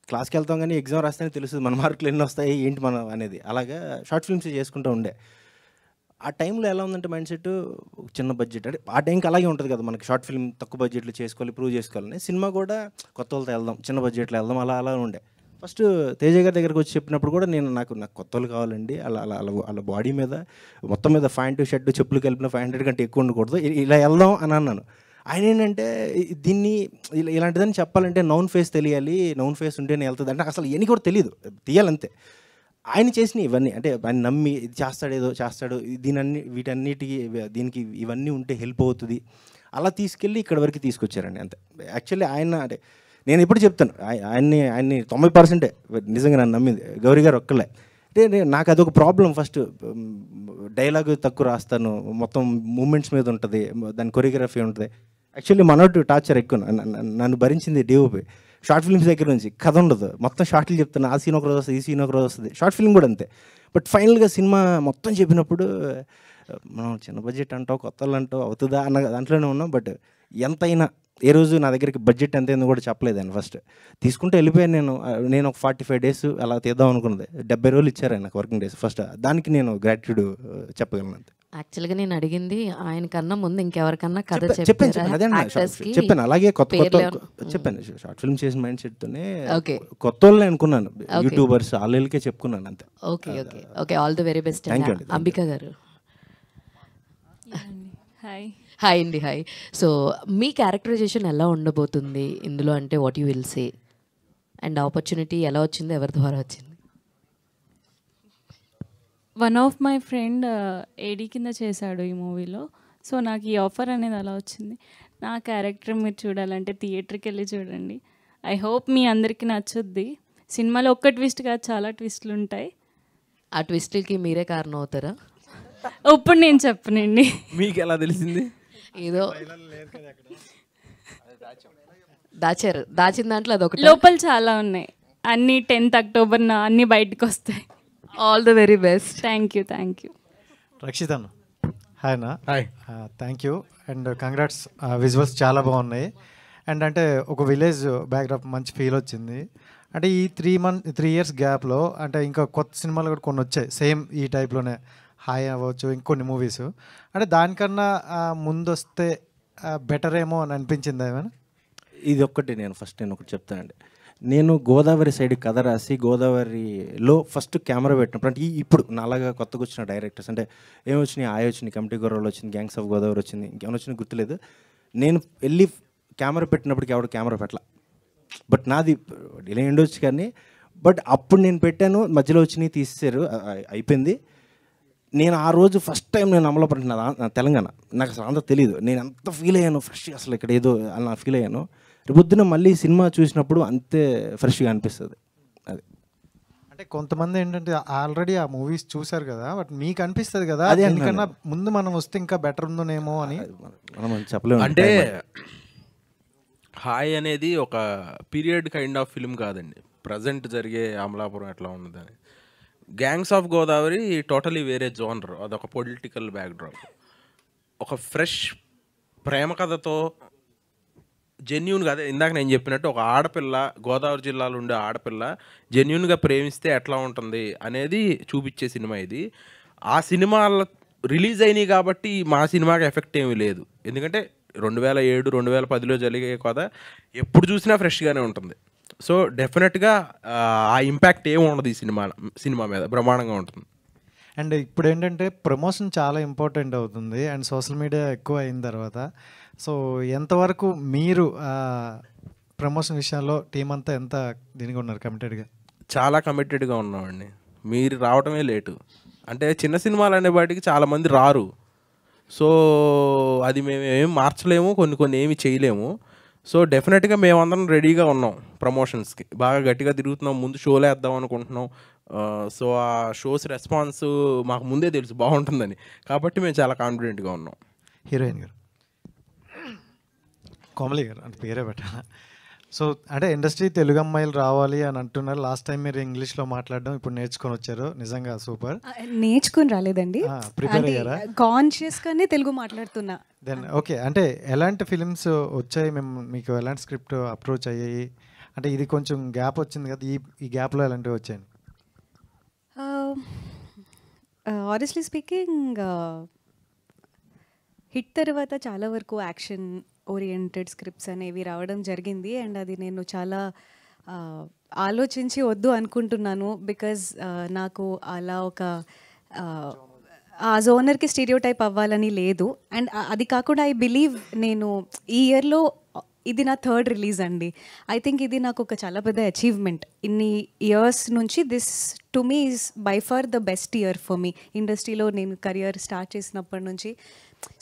క్లాస్కి వెళ్తాం కానీ ఎగ్జామ్ రాస్తేనే తెలుస్తుంది మన మార్కులు ఎన్ని వస్తాయి ఏంటి మనం అనేది. అలాగా షార్ట్ ఫిల్మ్స్ చేసుకుంటూ ఉండే. ఆ టైంలో ఎలా ఉందంటే మైండ్ సెట్ చిన్న బడ్జెట్, అంటే ఆ టైంకి అలాగే ఉంటుంది కదా మనకి, షార్ట్ ఫిల్మ్ తక్కువ బడ్జెట్లో చేసుకోవాలి, ప్రూవ్ చేసుకోవాలని. సినిమా కూడా కొత్త వాళ్ళతో వెళ్దాం, చిన్న బడ్జెట్లో వెళ్దాం, అలా ఉండే. ఫస్ట్ తేజ గారి దగ్గరికి వచ్చి చెప్పినప్పుడు కూడా నాకు కొత్త వాళ్ళు కావాలండి, అలా బాడీ మీద మొత్తం మీద ప్యాంటు షర్టు చెప్పులు కలిపిన 500 కంటే ఎక్కువ ఉండకూడదు, ఇలా వెళ్దాం అని అన్నాను. ఆయన ఏంటంటే దీన్ని ఇలాంటిదని చెప్పాలంటే నౌన్ ఫేస్ తెలియాలి, నౌన్ ఫేస్ ఉంటేనే వెళ్తుంది అంటే అసలు ఎన్ని కూడా తెలియదు, తీయాలంతే. ఆయన చేసిన ఇవన్నీ అంటే ఆయన నమ్మి ఇది చేస్తాడు దీనికి ఇవన్నీ ఉంటే హెల్ప్ అవుతుంది అలా తీసుకెళ్ళి ఇక్కడ వరకు తీసుకొచ్చారండి అంతే. యాక్చువల్లీ ఆయన అంటే నేను ఎప్పుడు చెప్తాను ఆయన్ని 90% నిజంగా నన్ను నమ్మింది గౌరీ గారు ఒక్కలే. అంటే నాకు అదొక ప్రాబ్లం. ఫస్ట్ డైలాగ్ తక్కువ రాస్తాను, మొత్తం మూమెంట్స్ మీద ఉంటుంది, దాని కొరియోగ్రఫీ ఉంటుంది. యాక్చువల్లీ మనోటి టార్చర్ ఎక్కువ నన్ను భరించింది డిఓపి. షార్ట్ ఫిల్మ్స్ దగ్గర నుంచి కథ ఉండదు, మొత్తం షార్ట్లు చెప్తాను, ఆ సీన్ ఒక రోజు వస్తుంది, ఈ సీన్ ఒక రోజు వస్తుంది, షార్ట్ ఫిల్మ్ కూడా అంతే. బట్ ఫైనల్గా సినిమా మొత్తం చెప్పినప్పుడు మనం చిన్న బడ్జెట్ అంటావు, కొత్తలు అంటావు, అవుతుందా అన్న దాంట్లోనే ఉన్నాం. బట్ ఎంతైనా ఏ రోజు నా దగ్గరికి బడ్జెట్ ఎంత అయిందో కూడా చెప్పలేదండి. ఫస్ట్ తీసుకుంటే వెళ్ళిపోయాను నేను ఒక 45 days అలా తీద్దాం అనుకున్నది. 70 రోజులు ఇచ్చారు నాకు వర్కింగ్ డేస్. ఫస్ట్ దానికి నేను గ్రాటిట్యూడ్ చెప్పగలను. యాక్చువల్గా నేను అడిగింది ఆయనకన్నా ముందు ఇంకెవరికన్నా కథ చెప్పాను. అలాగే కొత్త చెప్పాను, షార్ట్ ఫిల్మ్ చేసిన మైండ్ సెట్తోనే కొత్త వాళ్ళని అనుకున్నాను, యూట్యూబర్స్ వాళ్ళకే చెప్పుకున్నాను అంతే. Okay okay okay, all the very best. Ambika గారు. హాయ్ అండి. హాయ్. సో మీ క్యారెక్టరైజేషన్ ఎలా ఉండబోతుంది ఇందులో, అంటే what you will say, and opportunity ఎలా వచ్చింది, ఎవరి ద్వారా వచ్చింది? వన్ ఆఫ్ మై ఫ్రెండ్ ఏడీ కింద చేశాడు ఈ మూవీలో. సో నాకు ఈ ఆఫర్ అనేది అలా వచ్చింది. నా క్యారెక్టర్ మీరు చూడాలంటే థియేటర్కి వెళ్ళి చూడండి. ఐ హోప్ మీ అందరికీ నచ్చుద్ది. సినిమాలో ఒక్క ట్విస్ట్ కాదు, చాలా ట్విస్టులు ఉంటాయి. ఆ ట్విస్టులకి మీరే కారణం అవుతారా? ఇప్పుడు నేను చెప్పనండి. మీకు ఎలా తెలిసింది? ఏదో దాచిన దాంట్లో అదొకటి, లోపల చాలా ఉన్నాయి. అన్నీ 10th October అన్నీ బయటకు వస్తాయి. All the very best. Thank you. Rakshit అన్న హాయ్ నా hi. Thank you and congrats. Visuals చాలా బాగున్నాయి అండ్ అంటే ఒక విలేజ్ బ్యాక్డ్రాప్ మంచి ఫీల్ వచ్చింది. అంటే ఈ 3 ఇయర్స్ గ్యాప్లో అంటే ఇంకా కొత్త సినిమాలు కూడా కొన్ని వచ్చాయి సేమ్ ఈ టైప్లోనే, హాయ్ అవ్వచ్చు ఇంకొన్ని మూవీస్. అంటే దానికన్నా ముందు వస్తే బెటర్ ఏమో అని అనిపించింది ఏమైనా? ఇది ఒక్కటి నేను ఒకటి చెప్తానండి. నేను గోదావరి సైడ్ కథ రాసి గోదావరిలో ఫస్ట్ కెమెరా పెట్టినప్పుడు అంటే ఇప్పుడు నాలాగా కొత్తగా వచ్చిన డైరెక్టర్స్ అంటే ఏమొచ్చినాయి, ఆయ వచ్చినాయి, కమిటీ గొర్రెలు వచ్చింది, గ్యాంగ్స్ ఆఫ్ గోదావరి వచ్చింది, ఇంకేమైనా వచ్చినా గుర్తులేదు. నేను వెళ్ళి కెమెరా పెట్టినప్పటికి ఎవడు కెమెరా పెట్టాల. బట్ నాది డిలే ఉండొచ్చు కానీ బట్ అప్పుడు నేను పెట్టాను, మధ్యలో వచ్చినాయి తీసేశారు, అయిపోయింది. నేను ఆ రోజు ఫస్ట్ టైం నేను అమలాపురం నా తెలంగాణ, నాకు అసలు అంతా తెలియదు. నేను ఎంత ఫీల్ అయ్యాను ఫ్రెష్, అసలు ఇక్కడ ఏదో అలా ఫీల్ అయ్యాను. రేపొద్దున మళ్ళీ సినిమా చూసినప్పుడు అంతే ఫ్రెష్గా అనిపిస్తుంది. అది అంటే కొంతమంది ఏంటంటే ఆల్రెడీ ఆ మూవీస్ చూసారు కదా, బట్ మీకు అనిపిస్తుంది కదా అదే ఎందుకన్నా ముందు మనం వస్తే ఇంకా బెటర్ ఉందనేమో అని. మనం చెప్పలేము. అంటే హాయ్ అనేది ఒక పీరియడ్ కైండ్ ఆఫ్ ఫిల్మ్ కాదండి, ప్రజెంట్ జరిగే అమలాపురం ఎట్లా ఉన్నదని. గ్యాంగ్స్ ఆఫ్ గోదావరి టోటలీ వేరే జోనర్, అదొక పొలిటికల్ బ్యాక్డ్రాప్. ఒక ఫ్రెష్ ప్రేమ కథతో జెన్యున్గా, అదే ఇందాక నేను చెప్పినట్టు ఒక ఆడపిల్ల, గోదావరి జిల్లాలో ఉండే ఆడపిల్ల జెన్యున్గా ప్రేమిస్తే ఎట్లా ఉంటుంది అనేది చూపించే సినిమా ఇది. ఆ సినిమాల రిలీజ్ అయినాయి కాబట్టి మా సినిమాకి ఎఫెక్ట్ ఏమీ లేదు, ఎందుకంటే 2007, 2010లో జరిగే కదా ఎప్పుడు చూసినా ఫ్రెష్గానే ఉంటుంది. సో డెఫినెట్గా ఆ ఇంపాక్ట్ ఏమి ఉండదు ఈ సినిమా మీద, బ్రహ్మాండంగా ఉంటుంది. అండ్ ఇప్పుడు ఏంటంటే ప్రమోషన్ చాలా ఇంపార్టెంట్ అవుతుంది అండ్ సోషల్ మీడియా ఎక్కువ అయిన తర్వాత సో ఎంతవరకు మీరు ప్రమోషన్ విషయంలో టీం అంతా ఎంత దీనిగా ఉన్నారు కమిటెడ్గా? చాలా కమిటెడ్గా ఉన్నామండి. మీరు రావటమే లేటు. అంటే చిన్న సినిమాలు అనే వాటికి చాలామంది రారు, సో అది మేము ఏం మార్చలేము, కొన్ని ఏమి చేయలేము. సో డెఫినెట్గా మేమందరం రెడీగా ఉన్నాం ప్రమోషన్స్కి, బాగా గట్టిగా తిరుగుతున్నాం. ముందు షోలో వేద్దాం అనుకుంటున్నాం. సో ఆ షోస్ రెస్పాన్స్ మాకు ముందే తెలుసు బాగుంటుందని, కాబట్టి మేము చాలా కాన్ఫిడెంట్గా ఉన్నాం. హీరోయిన్ గారు కోమలి గారు అంటే పేరే పెట్టాలా? సో అంటే ఇండస్ట్రీ తెలుగు అమ్మాయిలు రావాలి అని అంటున్నారు. లాస్ట్ టైం మీరు ఇంగ్లీష్లో మాట్లాడడం ఇప్పుడు నేర్చుకొని వచ్చారు, నిజంగా సూపర్. నేర్చుకుని రాలేదండి, ప్రిపేర్ అయ్యారా? కాన్షియస్గానే తెలుగు మాట్లాడుతున్నా. Then okay. అంటే ఎలాంటి ఫిలిమ్స్ వచ్చాయి, మీకు ఎలాంటి స్క్రిప్ట్ అప్రోచ్ అయ్యాయి? అంటే ఇది కొంచెం గ్యాప్ వచ్చింది కదా, ఈ గ్యాప్లో ఎలాంటివి వచ్చాయండి? ఆనెస్ట్లీ స్పీకింగ్ హిట్ తర్వాత చాలా వరకు యాక్షన్ ఓరియంటెడ్ స్క్రిప్ట్స్ అనేవి రావడం జరిగింది అండ్ అది నేను చాలా ఆలోచించి వద్దు అనుకుంటున్నాను. బికాజ్ నాకు అలా ఒక ఆ జోనర్కి స్టీరియో టైప్ అవ్వాలని లేదు. అండ్ అది కాకుండా ఐ బిలీవ్ నేను ఈ ఇయర్లో ఇది నా 3rd రిలీజ్ అండి. ఐ థింక్ ఇది నాకు ఒక చాలా పెద్ద అచీవ్మెంట్. ఇన్ని ఇయర్స్ నుంచి this to me is by for the best year for me. ఇండస్ట్రీలో నేను కెరియర్ స్టార్ట్ చేసినప్పటి నుంచి.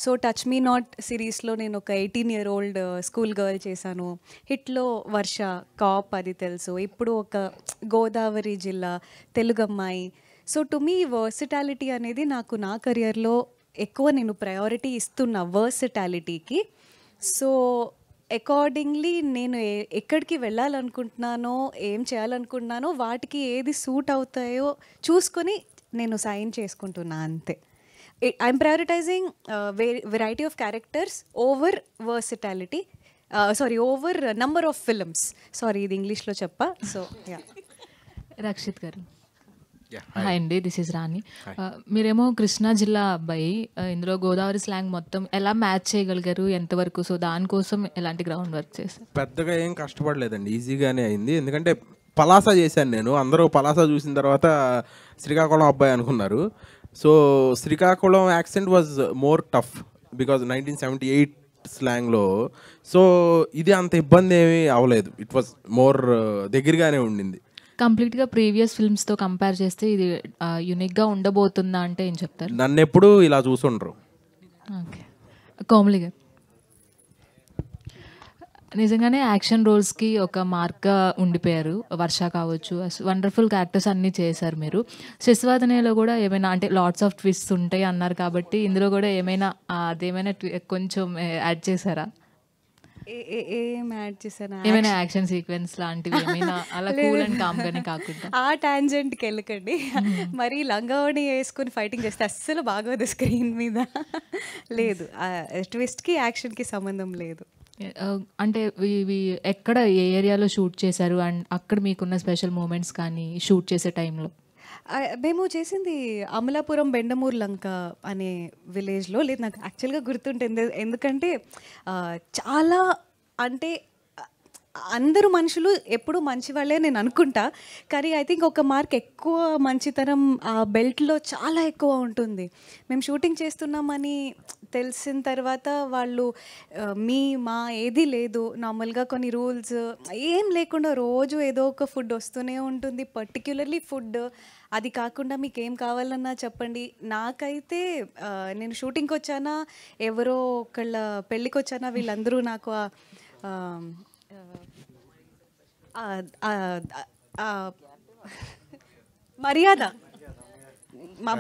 సో టచ్ మీ నాట్ సిరీస్లో నేను ఒక 18-year-old స్కూల్ గర్ల్ చేశాను. హిట్లో వర్ష, కాప్ అది తెలుసు. ఇప్పుడు ఒక గోదావరి జిల్లా తెలుగు అమ్మాయి. సో టు మీ వర్సిటాలిటీ అనేది నాకు నా కెరియర్లో ఎక్కువ నేను ప్రయారిటీ ఇస్తున్నా వర్సిటాలిటీకి. సో అకార్డింగ్లీ నేను ఎక్కడికి వెళ్ళాలనుకుంటున్నానో, ఏం చేయాలనుకుంటున్నానో వాటికి ఏది సూట్ అవుతాయో చూసుకొని నేను సైన్ చేసుకుంటున్నా అంతే. I'm prioritising variety of characters over versatility, over number of films. ఇది ఇంగ్లీష్లో చెప్పా. సో రక్షిత్ గారు హాయ్ అండి, దిస్ ఇస్ రాణి. మీరేమో కృష్ణా జిల్లా అబ్బాయి, ఇందులో గోదావరి స్లాంగ్ మొత్తం ఎలా మ్యాచ్ చేయగలిగారు ఎంతవరకు? సో దానికోసం ఎలాంటి గ్రౌండ్ వర్క్ చేశారు? పెద్దగా ఏం కష్టపడలేదండి, ఈజీగానే అయింది. ఎందుకంటే పలాస చేశాను నేను. అందరూ పలాస చూసిన తర్వాత శ్రీకాకుళం అబ్బాయి అనుకున్నారు. So Srikakulam accent was more tough because 1978 స్లాంగ్లో. సో ఇది అంత ఇబ్బంది ఏమీ అవ్వలేదు, ఇట్ వాజ్ మోర్ దగ్గరగానే ఉండింది. కంప్లీట్గా ప్రీవియస్ ఫిల్మ్స్తో కంపేర్ చేస్తే ఇది యూనిక్గా ఉండబోతుందా అంటే ఏం చెప్తారు? నన్ను ఎప్పుడు ఇలా చూసుండ్రు. ఓకే. కోమలి గారు నిజంగానే యాక్షన్ రోల్స్కి ఒక మార్క్గా ఉండిపోయారు. వర్ష కావచ్చు, వండర్ఫుల్ క్యారెక్టర్స్ అన్నీ చేశారు మీరు. శశివాదనలో కూడా ఏమైనా అంటే లాట్స్ ఆఫ్ ట్విస్ట్ ఉంటాయి అన్నారు కాబట్టి ఇందులో కూడా ఏమైనా అదేమైనా కొంచెం యాడ్ చేశారా? ఏం యాడ్ చేశాను? ఏమైనా యాక్షన్ సీక్వెన్స్ లాంటివి ఏమైనా అలా కూల్ అండ్ కామ్ గానే కాకుండా ఆ టాంజెంట్కి వెళ్ళకండి. మరి లంగావణి వేసుకొని ఫైటింగ్ చేస్తే అస్సలు బాగోదు స్క్రీన్ మీద. లేదు, ట్విస్ట్కి యాక్షన్కి సంబంధం లేదు. అంటే ఇవి ఎక్కడ ఏ ఏరియాలో షూట్ చేశారు అండ్ అక్కడ మీకున్న స్పెషల్ మూమెంట్స్ కానీ షూట్ చేసే టైంలో? మేము చేసింది అమలాపురం బెండమూరు లంక అనే విలేజ్లో. లేదు, నాకు యాక్చువల్గా గుర్తుంటుంది ఎందుకంటే చాలా అంటే అందరూ మనుషులు ఎప్పుడు మంచి వాళ్ళే నేను అనుకుంటా, కానీ ఐ థింక్ ఒక మార్క్ ఎక్కువ మంచితనం ఆ బెల్ట్లో చాలా ఎక్కువ ఉంటుంది. మేము షూటింగ్ చేస్తున్నామని తెలిసిన తర్వాత వాళ్ళు మా ఏది లేదు, నార్మల్గా కొన్ని రూల్స్ ఏం లేకుండా రోజు ఏదో ఒక ఫుడ్ వస్తూనే ఉంటుంది. పర్టిక్యులర్లీ ఫుడ్, అది కాకుండా మీకు ఏం కావాలన్నా చెప్పండి. నాకైతే నేను షూటింగ్కి వచ్చానా ఎవరో ఒకళ్ళ పెళ్ళికి వచ్చానా వీళ్ళందరూ నాకు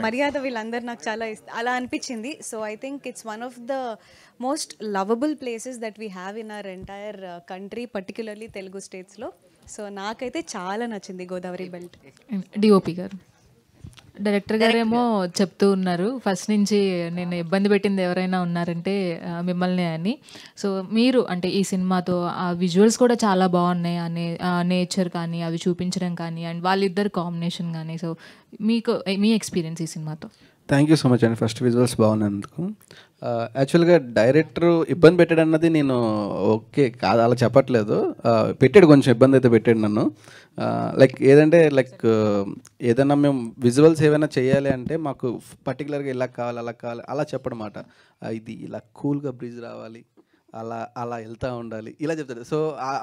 మర్యాద వీళ్ళందరూ నాకు చాలా అలా అనిపించింది. So I think it's one of the most lovable places that we have in our entire country, particularly Telugu స్టేట్స్లో. సో నాకైతే చాలా నచ్చింది గోదావరి బెల్ట్. డిఓపి గారు, డైరెక్టర్ గారేమో చెప్తూ ఉన్నారు ఫస్ట్ నుంచి నేను ఇబ్బంది పెట్టింది ఎవరైనా ఉన్నారంటే మిమ్మల్ని అని. సో మీరు అంటే ఈ సినిమాతో ఆ విజువల్స్ కూడా చాలా బాగున్నాయి అనే నేచర్ కానీ అవి చూపించడం కానీ అండ్ వాళ్ళిద్దరు కాంబినేషన్ కానీ, సో మీకు మీ ఎక్స్పీరియన్స్ ఈ సినిమాతో? థ్యాంక్ యూ సో మచ్ అండి ఫస్ట్ విజువల్స్ బాగున్నందుకు. యాక్చువల్గా డైరెక్టర్ ఇబ్బంది పెట్టాడు అన్నది నేను ఓకే కాదు అలా చెప్పట్లేదు, పెట్టాడు కొంచెం ఇబ్బంది అయితే పెట్టాడు నన్ను. లైక్ ఏదంటే లైక్ ఏదైనా మేము విజువల్స్ ఏమైనా చేయాలి అంటే మాకు పర్టికులర్గా ఇలా కావాలి అలా కావాలి అలా చెప్పడమాట. ఇది ఇలా కూల్గా బ్రిడ్జ్ రావాలి, అలా అలా వెళ్తూ ఉండాలి ఇలా చెప్తాడు. సో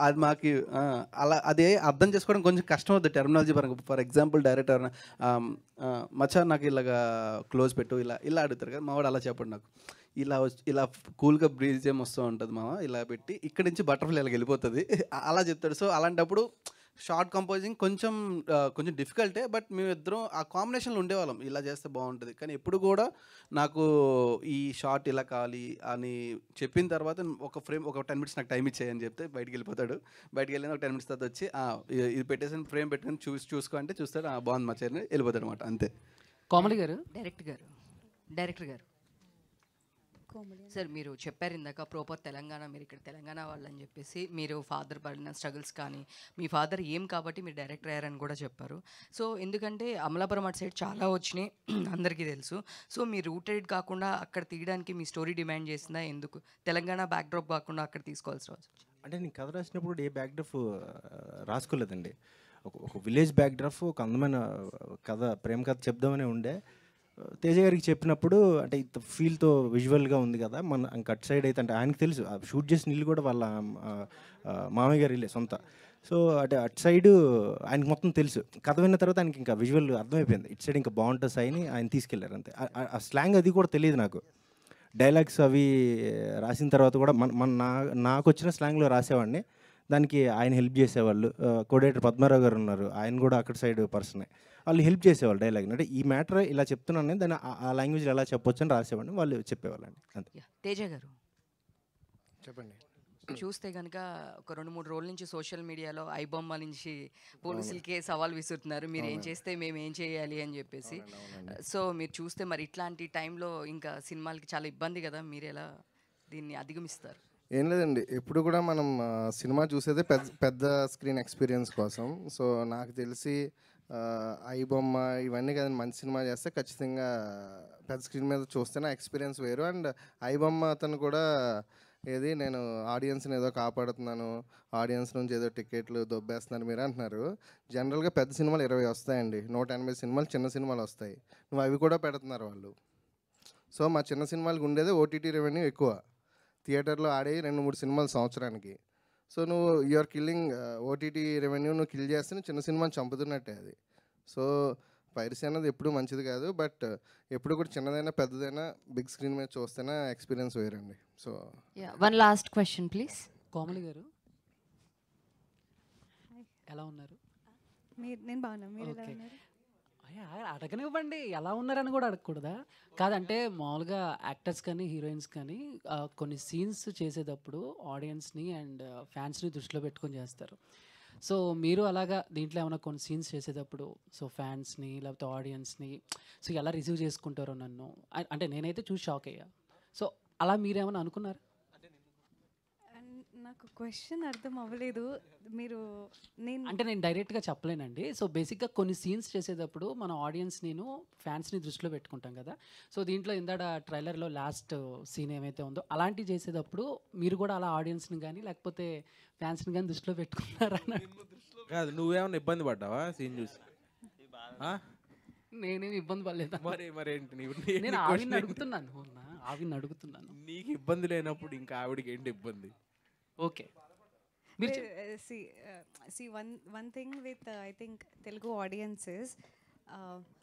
అది మాకు అలా అదే అర్థం చేసుకోవడం కొంచెం కష్టం అవుతుంది టెర్మినాలజీ పరంగా. ఫర్ ఎగ్జాంపుల్ డైరెక్టర్ మచ్చా నాకు ఇలాగా క్లోజ్ పెట్టు ఇలా ఇలా అడుగుతారు కదా, మావాడు అలా చెప్పండి నాకు ఇలా కూల్గా బ్రీజ్ ఏం వస్తూ ఉంటుంది మామ, ఇలా పెట్టి ఇక్కడి నుంచి బటర్ఫ్లై ఇలాగ వెళ్ళిపోతుంది అలా చెప్తాడు. సో అలాంటప్పుడు షార్ట్ కంపోజింగ్ కొంచెం డిఫికల్టే, బట్ మేమిద్దరం ఆ కాంబినేషన్లో ఉండేవాళ్ళం ఇలా చేస్తే బాగుంటుంది. కానీ ఎప్పుడు కూడా నాకు ఈ షార్ట్ ఇలా కావాలి అని చెప్పిన తర్వాత ఒక 10 minutes నాకు టైం ఇచ్చేయని చెప్తే బయటికి వెళ్ళిపోతాడు. బయటికి వెళ్ళిన ఒక 10 minutes తర్వాత వచ్చి ఇది పెట్టేసి ఫ్రేమ్ పెట్టుకొని చూసుకో అంటే చూస్తాడు, బాగుంది మా చైర్ని వెళ్ళిపోతాడు అనమాట, అంతే. కోమలి గారు, డైరెక్టర్ గారు సార్ మీరు చెప్పారు ఇందాక ప్రాపర్ తెలంగాణ, మీరు ఇక్కడ తెలంగాణ వాళ్ళని చెప్పేసి మీరు ఫాదర్ పడిన స్ట్రగుల్స్ కానీ మీ ఫాదర్ ఏం కాబట్టి మీరు డైరెక్టర్ అయ్యారని కూడా చెప్పారు. సో ఎందుకంటే అమలాపురం అటు సైడ్ చాలా వచ్చినాయి అందరికీ తెలుసు. సో మీ రూటెడ్ కాకుండా అక్కడ తీయడానికి మీ స్టోరీ డిమాండ్ చేసిందా? ఎందుకు తెలంగాణ బ్యాక్డ్రాప్ కాకుండా అక్కడ తీసుకోవాల్సి వచ్చింది? అంటే నేను కథ రాసినప్పుడు ఏ బ్యాక్డ్రాప్ రాసుకోలేదండి. ఒక విలేజ్ బ్యాక్డ్రాప్, ఒక అందమైన కథ, ప్రేమ కథ చెప్దామనే ఉండే. తేజ గారికి చెప్పినప్పుడు అంటే ఇంత ఫీల్తో విజువల్గా ఉంది కదా మన కట్ సైడ్ అయితే, అంటే ఆయనకు తెలుసు షూట్ చేసిన ఇల్లు కూడా వాళ్ళ మామయ్య గారి ఇల్లే సొంత. సో అంటే అటు సైడు ఆయనకు మొత్తం తెలుసు. కథ విన్న తర్వాత ఆయనకి ఇంకా విజువల్ అర్థమైపోయింది, ఇటు సైడ్ ఇంకా బాగుంటుంది సాయిని ఆయన తీసుకెళ్లారు అంతే. ఆ స్లాంగ్ అది కూడా తెలియదు నాకు. డైలాగ్స్ అవి రాసిన తర్వాత కూడా నాకు వచ్చిన స్లాంగ్లో రాసేవాడిని, దానికి ఆయన హెల్ప్ చేసేవాళ్ళు. కోడేటర్ పద్మారావు గారు ఉన్నారు, ఆయన కూడా అక్కడ సైడ్ పర్సనే, వాళ్ళు హెల్ప్ చేసేవాళ్ళు డైలాగ్. అంటే ఈ మ్యాటర్ ఇలా చెప్తున్నాను దాన్ని ఆ లాంగ్వేజ్లో ఎలా చెప్పొచ్చు అని రాసేవాడిని, వాళ్ళు చెప్పేవాళ్ళండి అంతే. తేజ గారు చెప్పండి. చూస్తే కనుక ఒక 2-3 రోజుల నుంచి సోషల్ మీడియాలో ఐబొమ్మ నుంచి పోలీసులకే సవాల్ విసురుతున్నారు, మీరు ఏం చేస్తే మేము ఏం చేయాలి అని చెప్పేసి. సో మీరు చూస్తే మరి ఇట్లాంటి టైంలో ఇంకా సినిమాలకి చాలా ఇబ్బంది కదా, మీరు ఎలా దీన్ని అధిగమిస్తారు? ఏం లేదండి, ఎప్పుడు కూడా మనం సినిమా చూసేదే పెద్ద స్క్రీన్ ఎక్స్పీరియన్స్ కోసం. సో నాకు తెలిసి ఐబొమ్మ ఇవన్నీ కదండి, మంచి సినిమా చేస్తే ఖచ్చితంగా పెద్ద స్క్రీన్ మీద చూస్తేనే ఎక్స్పీరియన్స్ వేరు. అండ్ ఐబొమ్మ అతను కూడా ఏది నేను ఆడియన్స్ని ఏదో కాపాడుతున్నాను, ఆడియన్స్ నుంచి ఏదో టికెట్లు దొబ్బేస్తున్నారు మీరు అంటున్నారు. జనరల్గా పెద్ద సినిమాలు 20 వస్తాయండి, 180 సినిమాలు చిన్న సినిమాలు వస్తాయి, నువ్వు అవి కూడా పెడుతున్నారు వాళ్ళు. సో మా చిన్న సినిమాలకు ఉండేదే ఓటీటీ రెవెన్యూ ఎక్కువ, థియేటర్లో ఆడే 2-3 సినిమాలు సంవత్సరానికి. సో నువ్వు యూఆర్ కిల్లింగ్ ఓటీటీ రెవెన్యూ, నువ్వు కిల్ చేస్తే చిన్న సినిమాని చంపుతున్నట్టే అది. సో పైరసీ అన్నది ఎప్పుడు మంచిది కాదు, బట్ ఎప్పుడు కూడా చిన్నదైనా పెద్దదైనా బిగ్ స్క్రీన్ మీద చూస్తేనే ఎక్స్పీరియన్స్ వేరండి. So one last question please. Komali గారు ఎలా ఉన్నారు? నేను బాగున్నాను, మీరు ఎలా ఉన్నారు? అడగనివ్వండి, ఎలా ఉన్నారని కూడా అడగకూడదా? కాదంటే మామూలుగా యాక్టర్స్ కానీ హీరోయిన్స్ కానీ కొన్ని సీన్స్ చేసేటప్పుడు ఆడియన్స్ని అండ్ ఫ్యాన్స్ని దృష్టిలో పెట్టుకొని చేస్తారు. సో మీరు అలాగా దీంట్లో ఏమైనా కొన్ని సీన్స్ చేసేటప్పుడు సో ఫ్యాన్స్ని లేకపోతే ఆడియన్స్ని సో ఎలా రిసీవ్ చేసుకుంటారో నన్ను అంటే నేనైతే చూసి షాక్ అయ్యా. సో అలా మీరేమైనా అనుకున్నారు? నాకు క్వశ్చన్ అర్థం అవ్వలేదు. మీరు అంటే నేను డైరెక్ట్గా చెప్పలేనండి. సో బేసిక్గా కొన్ని సీన్స్ చేసేటప్పుడు మన ఆడియన్స్ నేను ఫ్యాన్స్ని దృష్టిలో పెట్టుకుంటాం కదా. సో దీంట్లో ఇందాక ట్రైలర్లో లాస్ట్ సీన్ ఏమైతే ఉందో అలాంటివి చేసేటప్పుడు మీరు కూడా అలా ఆడియన్స్ని కానీ లేకపోతే ఫ్యాన్స్ని కానీ దృష్టిలో పెట్టుకున్నారా? కాదు, నువ్వేమన్నా ఇబ్బంది పడ్డావా సీన్ చూసి? నేనేమి ఇబ్బంది పడలేదు. మరేంటి నేను ఆవిని అడుగుతున్నాను. నీకు ఇబ్బంది లేనప్పుడు ఇంకా ఆవిడకి ఏంటి ఇబ్బంది? Okay, one thing with I think Telugu audiences,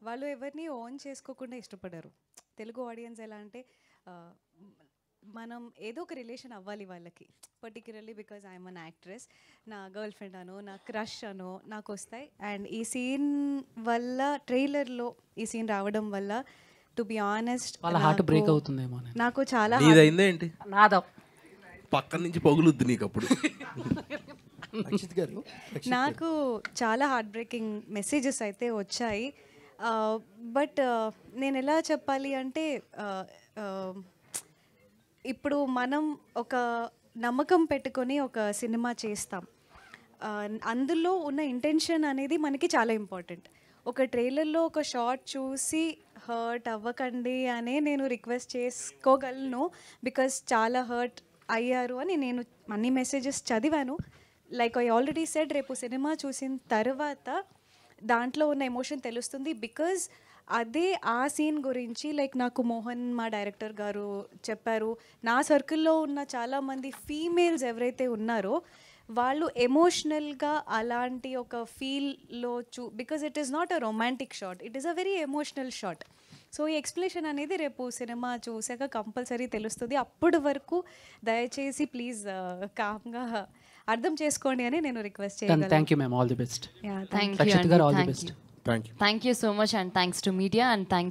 వాళ్ళు ఎవరిని ఓన్ చేసుకోకుండా ఇష్టపడరు. తెలుగు ఆడియన్స్ ఎలా అంటే మనం ఏదో ఒక రిలేషన్ అవ్వాలి వాళ్ళకి, particularly because I'm an actress. నా గర్ల్ ఫ్రెండ్ అనో నా క్రష్ అనో నాకు వస్తాయి. అండ్ ఈ సీన్ వల్ల ట్రైలర్లో ఈ సీన్ రావడం వల్ల టు బి ఆనెస్ట్ వాళ్ళ హార్ట్ బ్రేక్ అవుతుందేమో. నాకు చాలా ఏంటి నాదా పక్కన నుంచి పగులుద్ది నీకు అప్పుడు. నాకు చాలా హార్ట్ బ్రేకింగ్ మెసేజెస్ అయితే వచ్చాయి. బట్ నేను ఎలా చెప్పాలి అంటే ఇప్పుడు మనం ఒక నమ్మకం పెట్టుకొని ఒక సినిమా చేస్తాం, అందులో ఉన్న ఇంటెన్షన్ అనేది మనకి చాలా ఇంపార్టెంట్. ఒక ట్రైలర్లో ఒక షార్ట్ చూసి హర్ట్ అవ్వకండి అనే నేను రిక్వెస్ట్ చేసుకోగలను, బికాస్ చాలా హర్ట్ అయ్యారు అని నేను అన్ని మెసేజెస్ చదివాను. లైక్ ఐ ఆల్రెడీ సెడ్, రేపు సినిమా చూసిన తర్వాత దాంట్లో ఉన్న ఎమోషన్ తెలుస్తుంది. బికాజ్ అదే ఆ సీన్ గురించి లైక్ నాకు మోహన్ మా డైరెక్టర్ గారు చెప్పారు, నా సర్కిల్లో ఉన్న చాలామంది ఫీమేల్స్ ఎవరైతే ఉన్నారో వాళ్ళు ఎమోషనల్గా అలాంటి ఒక ఫీల్లో because it is not a romantic shot, it is a very emotional shot. So ఈ ఎక్స్ప్లెనేషన్ అనేది రేపు సినిమా చూసాక కంపల్సరీ తెలుస్తుంది. అప్పటి వరకు దయచేసి ప్లీజ్ కామ్గా అర్థం చేసుకోండి అని నేను రిక్వెస్ట్ చేయగలను. Thank you ma'am, all the best. Thank you. All the best. Thank you so much, and thanks to media, and thanks